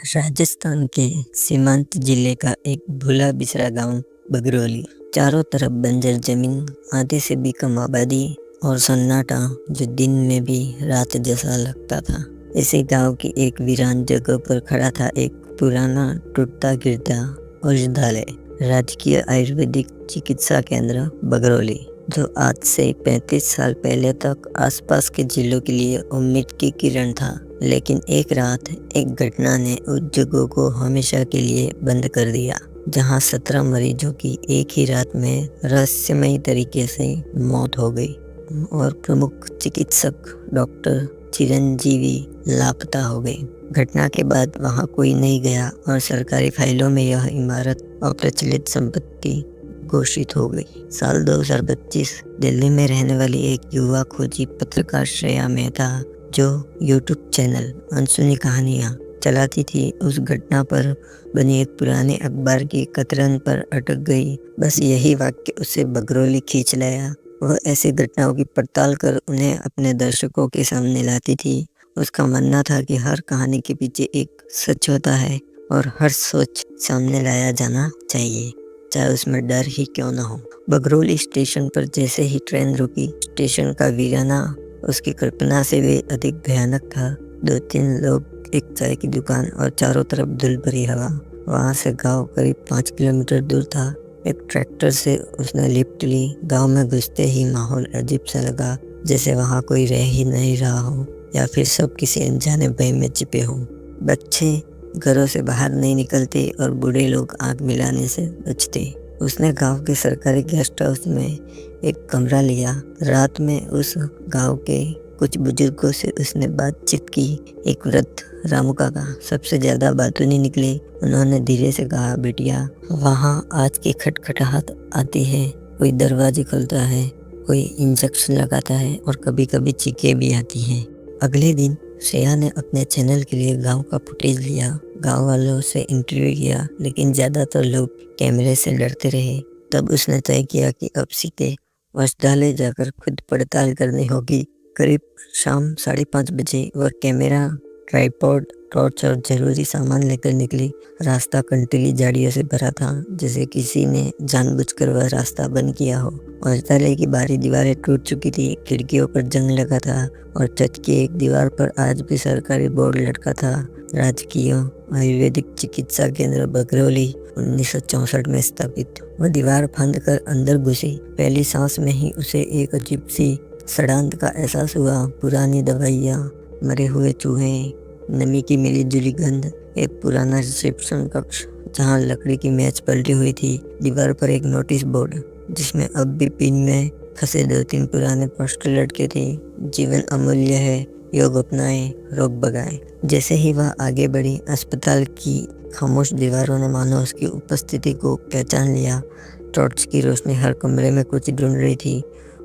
राजस्थान के सीमांत जिले का एक भूला बिसरा गांव बगरौली। चारों तरफ बंजर जमीन, आधे से भी कम आबादी और सन्नाटा जो दिन में भी रात जैसा लगता था। इसी गांव की एक वीरान जगह पर खड़ा था एक पुराना टूटता गिरता औषधालय, राजकीय आयुर्वेदिक चिकित्सा केंद्र बगरौली, जो आज से 35 साल पहले तक आसपास के जिलों के लिए उम्मीद की किरण था। लेकिन एक रात एक घटना ने उस जगह को हमेशा के लिए बंद कर दिया, जहां 17 मरीजों की एक ही रात में रहस्यमयी तरीके से मौत हो गई और प्रमुख चिकित्सक डॉक्टर चिरंजीवी लापता हो गए। घटना के बाद वहां कोई नहीं गया और सरकारी फाइलों में यह इमारत अप्रचलित संपत्ति घोषित हो गई। साल 2025 दिल्ली में रहने वाली एक युवा खोजी पत्रकार श्रेया मेहता, जो यूट्यूब चैनल अनसुनी कहानियाँ चलाती थी, उस घटना पर बनी एक पुराने अखबार की कतरन पर अटक गई। बस यही वाक्य उसे बगरौली खींच लाया। वह ऐसी घटनाओं की पड़ताल कर उन्हें अपने दर्शकों के सामने लाती थी। उसका मानना था कि हर कहानी के पीछे एक सच होता है और हर सोच सामने लाया जाना चाहिए, चाहे उसमें डर ही क्यों ना हो। बगरौली स्टेशन पर जैसे ही ट्रेन रुकी, स्टेशन का वीराना उसकी कल्पना से भी अधिक भयानक था। 2-3 लोग, एक चाय की दुकान और चारों तरफ धूल भरी हवा। वहां से गांव करीब 5 किलोमीटर दूर था। एक ट्रैक्टर से उसने लिफ्ट ली। गांव में घुसते ही माहौल अजीब सा लगा, जैसे वहां कोई रह ही नहीं रहा हो या फिर सब किसी अनजाने भय में छिपे हों। बच्चे घरों से बाहर नहीं निकलते और बूढ़े लोग आंख मिलाने से बचते। उसने गांव के सरकारी गेस्ट हाउस में एक कमरा लिया। रात में उस गांव के कुछ बुजुर्गों से उसने बातचीत की। एक वृद्ध रामू काका सबसे ज्यादा बातूनी निकले। उन्होंने धीरे से कहा, बेटिया, वहाँ आज की खटखटाहट आती है, कोई दरवाजे खोलता है, कोई इंजेक्शन लगाता है और कभी कभी चीखें भी आती हैं। अगले दिन श्रेया ने अपने चैनल के लिए गांव का फुटेज लिया, गांव वालों से इंटरव्यू किया, लेकिन ज्यादातर लोग कैमरे से डरते रहे। तब उसने तय किया कि अब सीधे औषधालय जाकर खुद पड़ताल करनी होगी। करीब शाम 5:30 बजे वह कैमरा, ट्राइपॉड, टॉर्च और जरूरी सामान लेकर निकली। रास्ता कंटीली झाड़ियों से भरा था, जैसे किसी ने जानबूझकर वह रास्ता बंद किया हो। औषधालय की बाहरी दीवारें टूट चुकी थी, खिड़कियों पर जंग लगा था और छत की एक दीवार पर आज भी सरकारी बोर्ड लटका था, राजकीय आयुर्वेदिक चिकित्सा केंद्र बगरौली, 1964 में स्थापित। वह दीवार फांद कर अंदर घुसी। पहली सांस में ही उसे एक अजीब सी सड़ांत का एहसास हुआ। पुरानी दवाइयाँ, मरे हुए चूहे, नमी की मिली जुली गंध। एक पुराना रिसेप्शन कक्ष जहाँ लकड़ी की मेज पलटी हुई थी। दीवार पर एक नोटिस बोर्ड जिसमें अब भी पिन में फंसे 2-3 पुराने पोस्टर लटके थे। जीवन अमूल्य है, योग अपनाएं, रोग भगाएं। जैसे ही वह आगे बढ़ी, अस्पताल की खामोश दीवारों ने मानो उसकी उपस्थिति को पहचान लिया। टॉर्च की रोशनी हर कमरे में कुछ ढूंढ रही थी।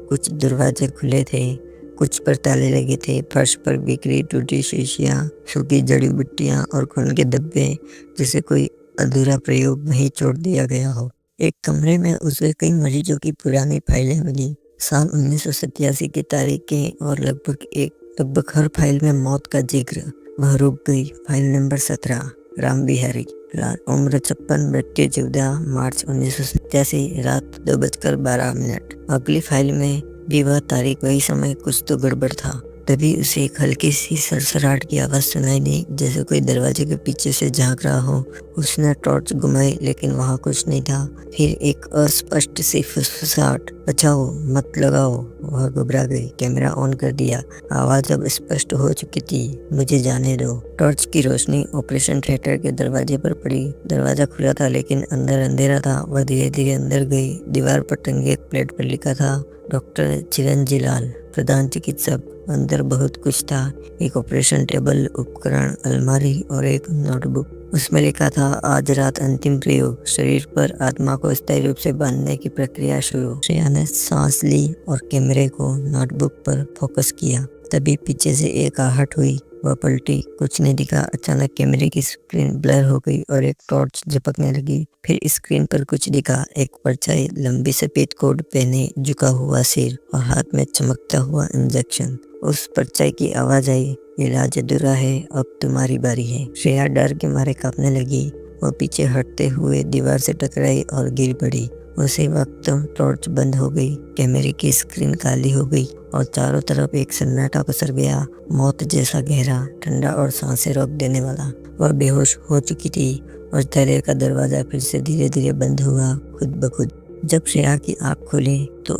कुछ दरवाजे खुले थे, कुछ पर ताले लगे थे। फर्श पर बिखरी टूटी शीशियाँ, सूखी जड़ी बूटियाँ और खून के धब्बे, जैसे कोई अधूरा प्रयोग वहीं छोड़ दिया गया हो। एक कमरे में उसे कई मरीजों की पुरानी फाइलें मिली, साल 1987 की तारीखें और लगभग हर फाइल में मौत का जिक्र। वह रुक गई। फाइल नंबर 17, राम बिहारी लाल, उम्र 56, मृत्यु 14 मार्च 1987, रात 2:12। अगली फाइल में भी वह तारीख, वही समय, कुछ तो गड़बड़ था। तभी उसे एक हल्की सी सरसराहट की आवाज सुनाई दी, जैसे कोई दरवाजे के पीछे से झांक रहा हो। उसने टॉर्च घुमाई, लेकिन वहां कुछ नहीं था। फिर एक अस्पष्ट सी फुसफुसाहट, बचाओ, मत लगाओ। वह घबरा गई। कैमरा ऑन कर दिया। आवाज अब स्पष्ट हो चुकी थी, मुझे जाने दो। टॉर्च की रोशनी ऑपरेशन थिएटर के दरवाजे पर पड़ी। दरवाजा खुला था, लेकिन अंदर अंधेरा था। वह धीरे धीरे अंदर गई। दीवार पर टंगी एक प्लेट पर लिखा था, डॉक्टर चिरंजी लाल, प्रधान चिकित्सक। अंदर बहुत कुछ था, एक ऑपरेशन टेबल, उपकरण, अलमारी और एक नोटबुक। उसमें लिखा था, आज रात अंतिम प्रयोग, शरीर पर आत्मा को स्थायी रूप से बांधने की प्रक्रिया शुरू। श्रेया ने सांस ली और कैमरे को नोटबुक पर फोकस किया। तभी पीछे से एक आहट हुई। वह पलटी, कुछ नहीं दिखा। अचानक कैमरे की स्क्रीन ब्लर हो गई और एक टॉर्च झपकने लगी। फिर स्क्रीन पर कुछ दिखा, एक परछाई, लंबी सफेद कोट पहने, झुका हुआ सिर और हाथ में चमकता हुआ इंजेक्शन। उस परछाई की आवाज आई, इलाज अधूरा है, अब तुम्हारी बारी है। श्रेया डर के मारे कांपने लगी। वो पीछे हटते हुए दीवार से टकराई और गिर पड़ी। उसी वक्त टॉर्च बंद हो गई, कैमरे की स्क्रीन काली हो गई और चारों तरफ एक सन्नाटा पसर गया, मौत जैसा गहरा, ठंडा और सांसें रोक देने वाला। वह बेहोश हो चुकी थी और दरिया का दरवाजा फिर से धीरे धीरे बंद हुआ, खुद ब खुद। जब श्रेया की आँख खुली तो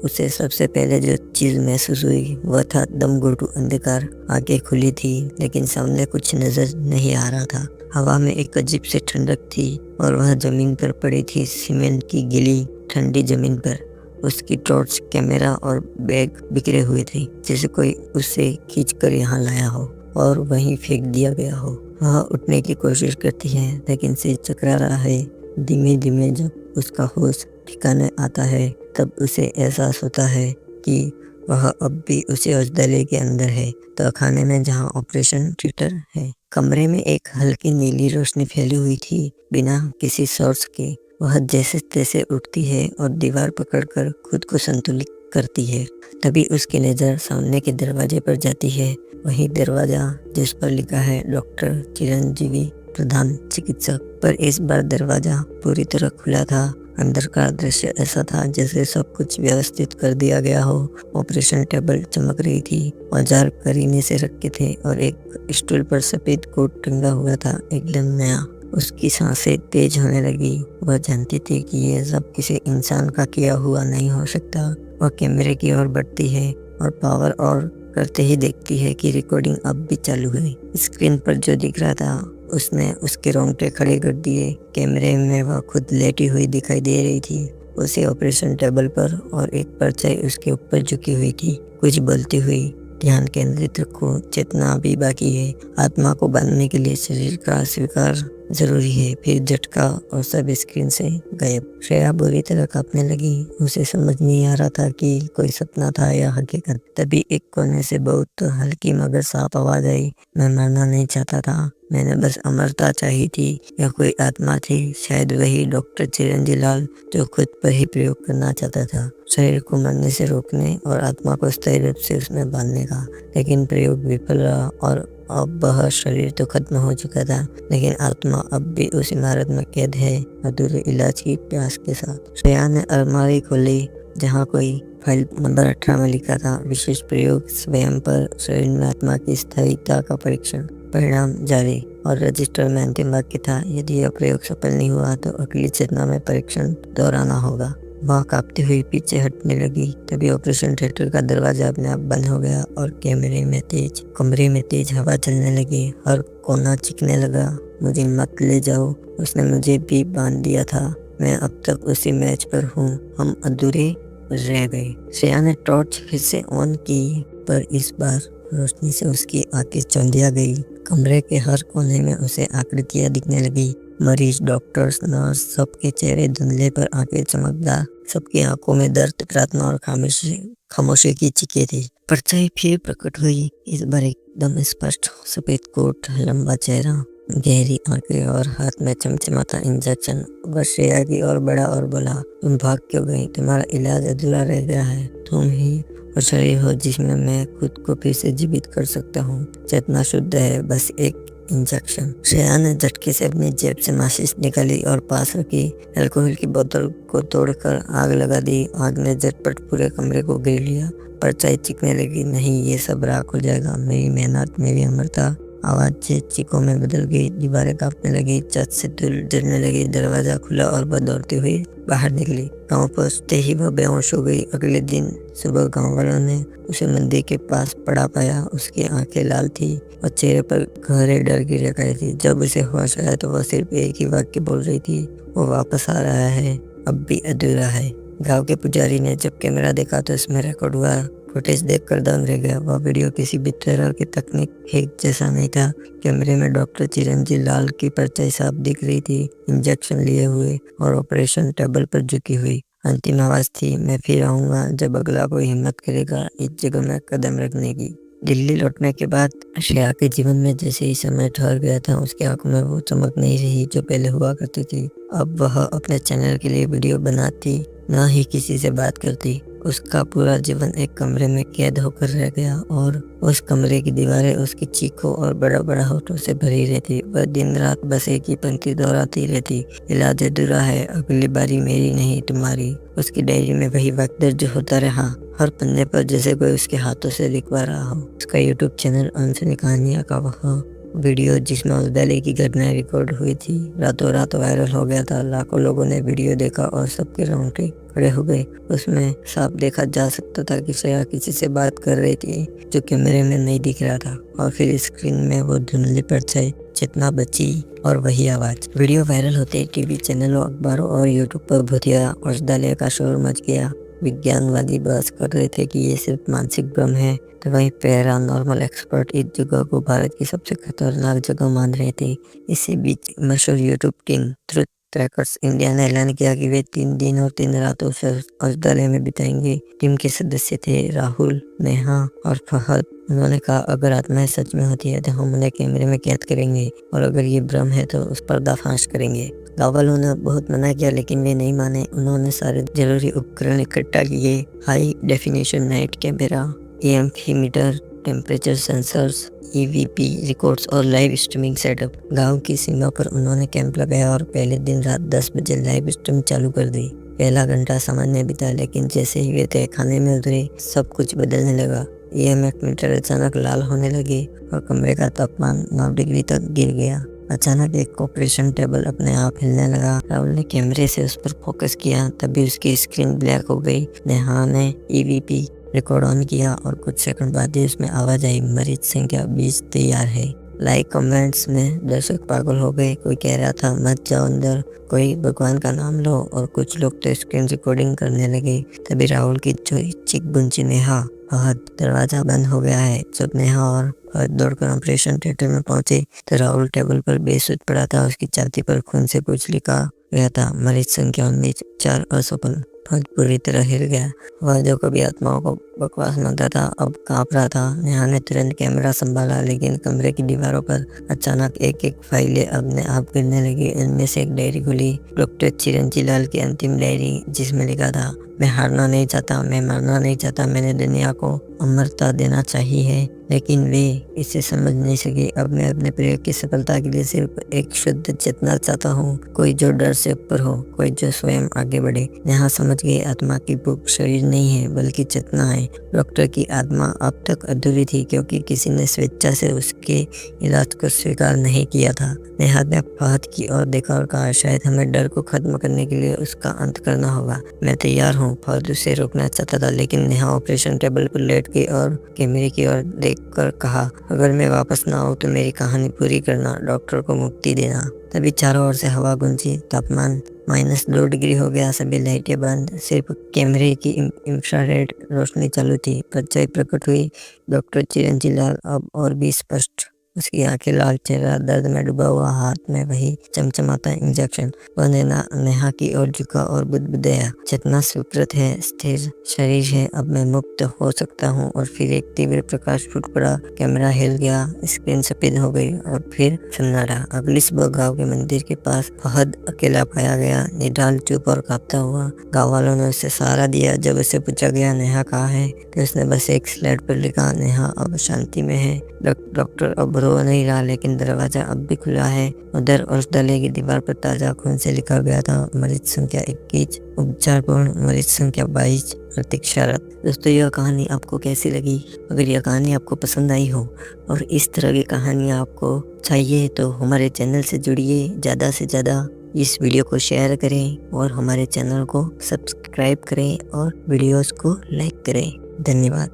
उसे सबसे पहले जो चीज महसूस हुई वह था दम घुटू अंधकार। आंखें खुली थी लेकिन सामने कुछ नजर नहीं आ रहा था। हवा में एक अजीब सी ठंडक थी और वह जमीन पर पड़ी थी, सीमेंट की गीली ठंडी जमीन पर। उसकी टॉर्च, कैमरा और बैग बिखरे हुए थे, जैसे कोई उसे खींचकर यहाँ लाया हो और वहीं फेंक दिया गया हो। वह उठने की कोशिश करती है लेकिन सिर चकरा रहा है। धीमे धीमे जब उसका होश ठिकाने आता है तब उसे एहसास होता है कि वह अब भी उसी औषधालय के अंदर है, तो खाने में जहाँ ऑपरेशन थिएटर है। कमरे में एक हल्की नीली रोशनी फैली हुई थी, बिना किसी सोर्स के। वह जैसे तैसे उठती है और दीवार पकड़कर खुद को संतुलित करती है। तभी उसकी नज़र सामने के दरवाजे पर जाती है, वही दरवाजा जिस पर लिखा है डॉक्टर चिरंजीवी प्रधान चिकित्सक। पर इस बार दरवाजा पूरी तरह खुला था। अंदर का दृश्य ऐसा था जैसे सब कुछ व्यवस्थित कर दिया गया हो। ऑपरेशन टेबल चमक रही थी, औजार करीने से रखे थे और एक स्टूल पर सफेद कोट टंगा हुआ था, एकदम नया। उसकी सांसें तेज होने लगी। वह जानती थी कि यह सब किसी इंसान का किया हुआ नहीं हो सकता। वह कैमरे की ओर बढ़ती है और पावर और करते ही देखती है कि रिकॉर्डिंग अब भी चालू है। स्क्रीन पर जो दिख रहा था उसने उसके रोंगटे खड़े कर दिए। कैमरे में वह खुद लेटी हुई दिखाई दे रही थी, उसी ऑपरेशन टेबल पर, और एक परछाई उसके ऊपर झुकी हुई थी, कुछ बोलती हुई। ध्यान केंद्रित रखो, चेतना अभी बाकी है। आत्मा को बांधने के लिए शरीर का स्वीकार जरूरी है। फिर झटका और सब स्क्रीन से गायब। श्रेया बुरी तरह कांपने लगी। उसे समझ नहीं आ रहा था कि कोई सपना था या हकीकत। तभी एक कोने से बहुत हल्की मगर साफ आवाज आई, मैं मरना नहीं चाहता था, मैंने बस अमरता चाहिए थी। यह कोई आत्मा थी, शायद वही डॉक्टर चिरंजी लाल जो खुद पर ही प्रयोग करना चाहता था, शरीर को मरने से रोकने और आत्मा को स्थायी रूप से उसमें बांधने का। लेकिन प्रयोग विफल रहा और अब वह शरीर तो खत्म हो चुका था, लेकिन आत्मा अब भी उस इमारत में कैद है, अधूरे इलाज की प्यास के साथ। श्रेया ने अलमारी खोली जहाँ कोई फाइल नंबर 18 में लिखा था, विशेष प्रयोग स्वयं पर शरीर में आत्मा की स्थायिता का परीक्षण, परिणाम जारी। और रजिस्टर में अंतिम वाक्य था, यदि यह प्रयोग सफल नहीं हुआ तो अगली चेतना में परीक्षण दोहराना होगा। वह कांपती हुई पीछे हटने लगी। तभी ऑपरेशन थिएटर का दरवाजा अपने आप बंद हो गया और कमरे में तेज हवा चलने लगी। हर कोना चिकने लगा। मुझे मत ले जाओ, उसने मुझे भी बांध दिया था, मैं अब तक उसी मैच पर हूँ, हम अधूरे रह गए। श्रेया ने टॉर्च फिर से ऑन की, पर इस बार रोशनी से उसकी आंखें चौंधिया गई। कमरे के हर कोने में उसे आकृतियां दिखने लगी। मरीज, डॉक्टर्स, नर्स, सबके चेहरे धुंधले पर आंखें चमकदार, सबकी आंखों में दर्द, प्रार्थना और खामोशी की चीखें थी। परछाई फिर प्रकट हुई, इस बार एकदम स्पष्ट। सफेद कोट, लंबा चेहरा, गहरी आंखें और हाथ में चमचमाता इंजेक्शन। वह श्रेया की ओर बढ़ा और बोला, तुम भाग क्यों गई? तुम्हारा इलाज अधूरा रह गया है। तुम ही वो शरीर हो जिसमें मैं खुद को फिर से जीवित कर सकता हूँ। चेतना शुद्ध है, बस एक इंजेक्शन। श्रेया ने झटके से अपनी जेब से माचिस निकाली और पास रखी अल्कोहल की बोतल को तोड़कर आग लगा दी। आग ने झटपट पूरे कमरे को घेर लिया। परछाई चिकने लगी, नहीं, ये सब राख हो जाएगा, मेरी मेहनत, मेरी अमरता। आवाज चीखों में बदल गई, दीवारें कांपने लगी, छत से धूल जलने लगी। दरवाजा खुला और वह दौड़ती हुई बाहर निकली। गांव पहुंचते ही वह बेहोश हो गई। अगले दिन सुबह गांव वालों ने उसे मंदिर के पास पड़ा पाया। उसकी आंखें लाल थी और चेहरे पर गहरे डर की रेखाएं थी। जब उसे होश आया तो वह सिर्फ एक ही वाक्य बोल रही थी, वो वापस आ रहा है, अब भी अधूरा है। गांव के पुजारी ने जब कैमरा देखा तो इसमें रिकॉर्ड हुआ फुटेज देखकर दंग रह गया। वह वीडियो किसी भी तरह की तकनीक एक जैसा नहीं था। कैमरे में डॉक्टर चिरंजी लाल की परछाई साफ दिख रही थी, इंजेक्शन लिए हुए और ऑपरेशन टेबल पर झुकी हुई। अंतिम आवाज थी, मैं फिर आऊंगा जब अगला कोई हिम्मत करेगा इस जगह में कदम रखने की। दिल्ली लौटने के बाद श्रेया के जीवन में जैसे ही समय ठहर गया था, उसकी आंखों में वो चमक नहीं रही जो पहले हुआ करती थी। अब वह अपने चैनल के लिए वीडियो बनाती, ना ही किसी से बात करती। उसका पूरा जीवन एक कमरे में कैद होकर रह गया और उस कमरे की दीवारें उसकी चीखों और बड़ा बड़ा होठों से भरी रहती। वह दिन रात बस एक ही पंक्ति दोहराती रहती, इलाज अधूरा है, अगली बारी मेरी नहीं तुम्हारी। उसकी डायरी में वही वक्त दर्ज होता रहा, हर पन्ने पर जैसे कोई उसके हाथों से लिखवा रहा हो। उसका यूट्यूब चैनल अनसुनी कहानियाँ का वह वीडियो जिसमें उस दले की घटनाएं रिकॉर्ड हुई थी, रातों रात वायरल हो गया था। लाखों लोगों ने वीडियो देखा और सबके रोंगटे खड़े हो गए। उसमें साफ देखा जा सकता था कि श्रेया किसी से बात कर रही थी जो कैमरे में नहीं दिख रहा था, और फिर स्क्रीन में वो धुंधली परछाई, चेतना बची और वही आवाज। वीडियो वायरल होते टीवी चैनलों, अखबारों और यूट्यूब पर भूतिया और दले का शोर मच गया। विज्ञानवादी बहस कर रहे थे कि ये सिर्फ मानसिक भ्रम है, तो वहीं पैरानॉर्मल एक्सपर्ट इस जगह को भारत की सबसे खतरनाक जगह मान रहे थे। इसी बीच मशहूर YouTube team truth trackers India ने ऐलान किया कि वे 3 दिन और 3 रातों से औषधालय में बिताएंगे। टीम के सदस्य थे राहुल, नेहा और फहद। उन्होंने कहा, अगर आत्माएं सच में होती है तो हम उन्हें कैमरे में कैद करेंगे, और अगर ये भ्रम है तो उस पर्दाफाश करेंगे। गाँव वालों ने बहुत मना किया, लेकिन वे नहीं माने। उन्होंने सारे जरूरी उपकरण इकट्ठा किए, high definition night camera, EMF meter, temperature sensors, EVP records और लाइव स्ट्रीमिंग सेटअप। गांव की सीमा पर उन्होंने कैंप लगाया और पहले दिन रात 10 बजे लाइव स्ट्रीम चालू कर दी। पहला घंटा सामान्य बीता, लेकिन जैसे ही वे तहखाने में उतरे, सब कुछ बदलने लगा। EMF मीटर अचानक लाल होने लगे और कमरे का तापमान 9 डिग्री तक गिर गया। अचानक एक ऑपरेशन टेबल अपने आप हिलने लगा। राहुल ने कैमरे से उस पर फोकस किया, तभी उसकी स्क्रीन ब्लैक हो गई। नेहा ने EVP रिकॉर्ड ऑन किया और कुछ सेकंड बाद ही उसमें आवाज आई, मरीज संख्या 20 तैयार है। लाइक कमेंट्स में दर्शक पागल हो गए। कोई कह रहा था मत जाओ अंदर, कोई भगवान का नाम लो, और कुछ लोग तो स्क्रीन रिकॉर्डिंग करने लगे। तभी राहुल की चीख गुंजी, नेहा, फहद, दरवाजा बंद हो गया है। जब नेहा और फहद दौड़कर ऑपरेशन थिएटर में पहुंचे तो राहुल टेबल पर बेसुध पड़ा था। उसकी छाती पर खून से कुछ लिखा गया था, मरीज संख्या 19, 4 असफल। फहद पूरी तरह हिल गया। वह जो कभी आत्माओं को बकवास मानता था, अब कांप रहा था। नेहा ने तुरंत कैमरा संभाला, लेकिन कमरे की दीवारों पर अचानक एक एक फाइलें अपने आप गिरने लगी। इनमें से एक डायरी खुली, डॉक्टर चिरंजीव लाल की अंतिम डायरी, जिसमें लिखा था, मैं हारना नहीं चाहता, मैं मरना नहीं चाहता, मैंने दुनिया को अमरता देना चाहिए, लेकिन वे इसे समझ नहीं सके। अब मैं अपने प्रयोग की सफलता के लिए सिर्फ एक शुद्ध चेतना चाहता हूँ, कोई जो डर से ऊपर हो, कोई जो स्वयं आगे बढ़े। यहाँ समझ गए, आत्मा की भूख शरीर नहीं है बल्कि चेतना है। डॉक्टर की आत्मा अब तक अधूरी थी क्योंकि किसी ने स्वेच्छा से उसके इलाज को स्वीकार नहीं किया था। नेहा ने फहद की ओर देखा और कहा, शायद हमें डर को खत्म करने के लिए उसका अंत करना होगा। मैं तैयार हूँ। फहद उसे रोकना चाहता था, लेकिन नेहा ऑपरेशन टेबल पर लेट गई और कैमरे की ओर देखकर कहा, अगर मैं वापस ना आऊँ तो मेरी कहानी पूरी करना, डॉक्टर को मुक्ति देना। तभी चारों ओर से हवा गूंजी, तापमान -2 डिग्री हो गया। सभी लाइटें बंद, सिर्फ कैमरे की इंफ्रारेड रोशनी चालू थी। परछाई प्रकट हुई, डॉक्टर चिरंजीव लाल अब और भी स्पष्ट। उसकी आंखें लाल, चेहरा दर्द में डूबा हुआ, हाथ में वही चमचमाता इंजेक्शन। वह नेहा की ओर झुका और बुदबुदाया, चेतना स्वीकृत है, स्थिर शरीर है, अब मैं मुक्त हो सकता हूँ। और फिर एक तीव्र प्रकाश फूट पड़ा, कैमरा हिल गया, स्क्रीन सफेद हो गई और फिर सन्नाटा। अगली सुबह गाँव के मंदिर के पास फहद अकेला पाया गया, निढाल, चुप और कांपता हुआ। गाँव वालों ने उसे सहारा दिया। जब उसे पूछा गया नेहा कहाँ है, तो उसने बस एक स्लेट पर लिखा, नेहा अब शांति में है। डॉक्टर अब रो नहीं रहा, लेकिन दरवाजा अब भी खुला है। उधर औषधालय की दीवार पर ताजा खून से लिखा गया था, मरीज संख्या 21, उपचार पूर्ण, मरीज संख्या 22, प्रतीक्षारत। दोस्तों, यह कहानी आपको कैसी लगी? अगर यह कहानी आपको पसंद आई हो और इस तरह की कहानियाँ आपको चाहिए तो हमारे चैनल से जुड़िए। ज़्यादा से ज़्यादा इस वीडियो को शेयर करें और हमारे चैनल को सब्सक्राइब करें और वीडियोस को लाइक करें। धन्यवाद।